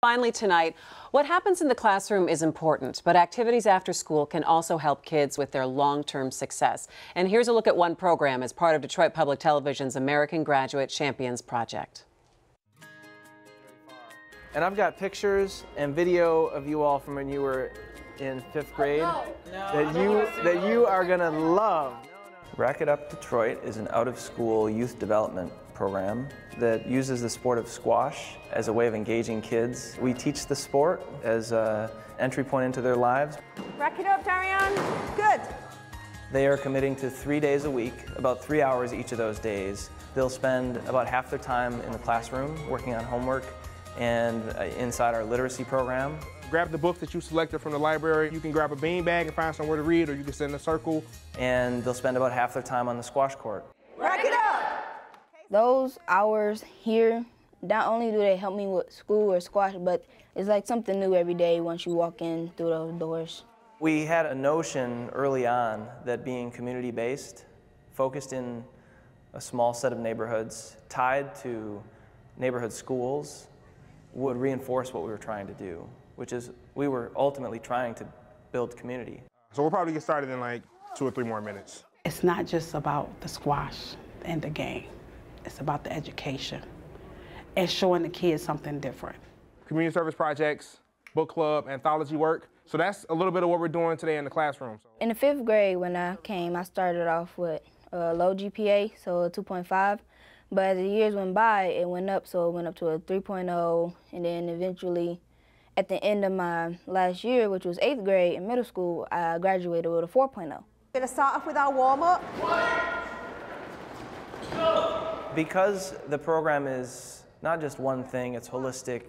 Finally tonight, what happens in the classroom is important, but activities after school can also help kids with their long-term success. And here's a look at one program as part of Detroit Public Television's American Graduate Champions Project. And I've got pictures and video of you all from when you were in 5th grade that you are gonna love. Racquet Up Detroit is an out-of-school youth development program that uses the sport of squash as a way of engaging kids. We teach the sport as an entry point into their lives. Rack it up, Darian. Good. They are committing to 3 days a week, about 3 hours each of those days. They'll spend about half their time in the classroom working on homework and inside our literacy program. Grab the book that you selected from the library. You can grab a bean bag and find somewhere to read, or you can sit in a circle. And they'll spend about half their time on the squash court. Rack it up! Those hours here, not only do they help me with school or squash, but it's like something new every day once you walk in through those doors. We had a notion early on that being community-based, focused in a small set of neighborhoods, tied to neighborhood schools, would reinforce what we were trying to do, which is we were ultimately trying to build community. So we'll probably get started in like 2 or 3 more minutes. It's not just about the squash and the game. It's about the education and showing the kids something different. Community service projects, book club, anthology work. So that's a little bit of what we're doing today in the classroom. In the 5th grade when I came, I started off with a low GPA, so a 2.5. But as the years went by, it went up, so it went up to a 3.0, and then eventually, at the end of my last year, which was 8th grade in middle school, I graduated with a 4.0. We're going to start off with our warm-up. Because the program is not just one thing, it's holistic,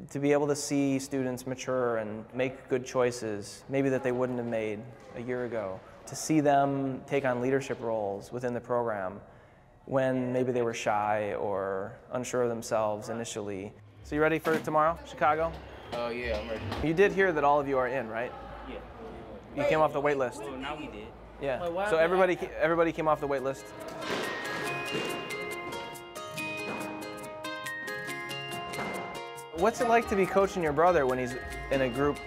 to be able to see students mature and make good choices, maybe that they wouldn't have made a year ago, to see them take on leadership roles within the program when maybe they were shy or unsure of themselves initially. So you ready for tomorrow, Chicago? Yeah, I'm ready. You did hear that all of you are in, right? Yeah. You came off the wait list. Well, now we did. Yeah. Wait, so everybody came off the wait list. What's it like to be coaching your brother when he's in a group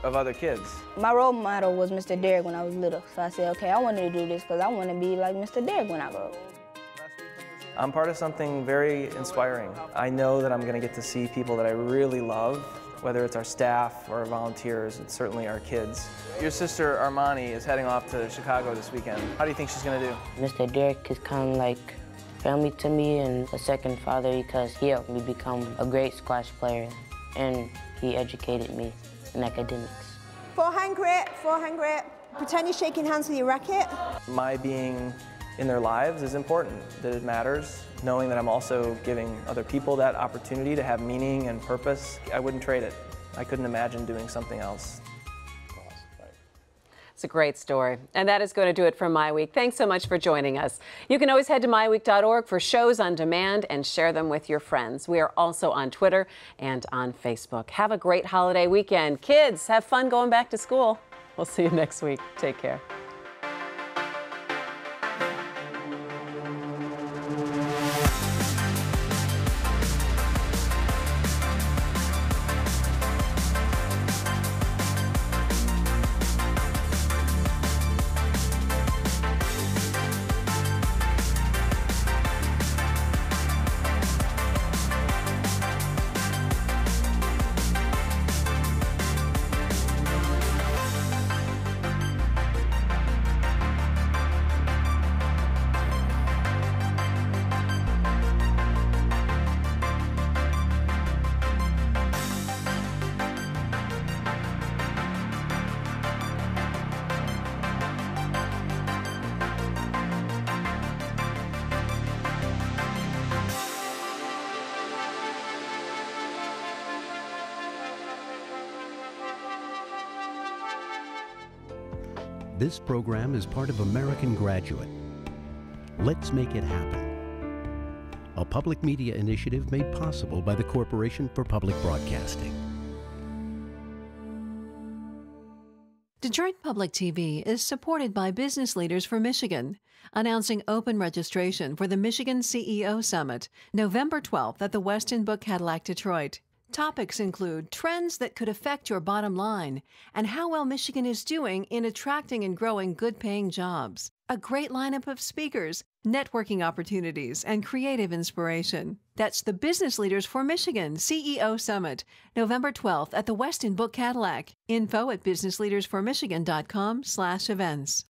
of other kids? My role model was Mr. Derrick when I was little, so I said, okay, I wanted to do this because I want to be like Mr. Derrick when I grow up. I'm part of something very inspiring. I know that I'm going to get to see people that I really love, whether it's our staff or our volunteers, and certainly our kids. Your sister Armani is heading off to Chicago this weekend. How do you think she's going to do? Mr. Derrick is kind of like family to me and a second father because he helped me become a great squash player and he educated me in academics. Forehand grip, forehand grip. Pretend you're shaking hands with your racket. My being in their lives is important, that it matters. Knowing that I'm also giving other people that opportunity to have meaning and purpose, I wouldn't trade it. I couldn't imagine doing something else. It's a great story. And that is going to do it for MiWeek. Thanks so much for joining us. You can always head to MiWeek.org for shows on demand and share them with your friends. We are also on Twitter and on Facebook. Have a great holiday weekend. Kids, have fun going back to school. We'll see you next week. Take care. This program is part of American Graduate. Let's make it happen. A public media initiative made possible by the Corporation for Public Broadcasting. Detroit Public TV is supported by Business Leaders for Michigan, announcing open registration for the Michigan CEO Summit, November 12th at the Westin Book Cadillac Detroit. Topics include trends that could affect your bottom line and how well Michigan is doing in attracting and growing good-paying jobs. A great lineup of speakers, networking opportunities, and creative inspiration. That's the Business Leaders for Michigan CEO Summit, November 12th at the Westin Book Cadillac. Info at businessleadersformichigan.com/events.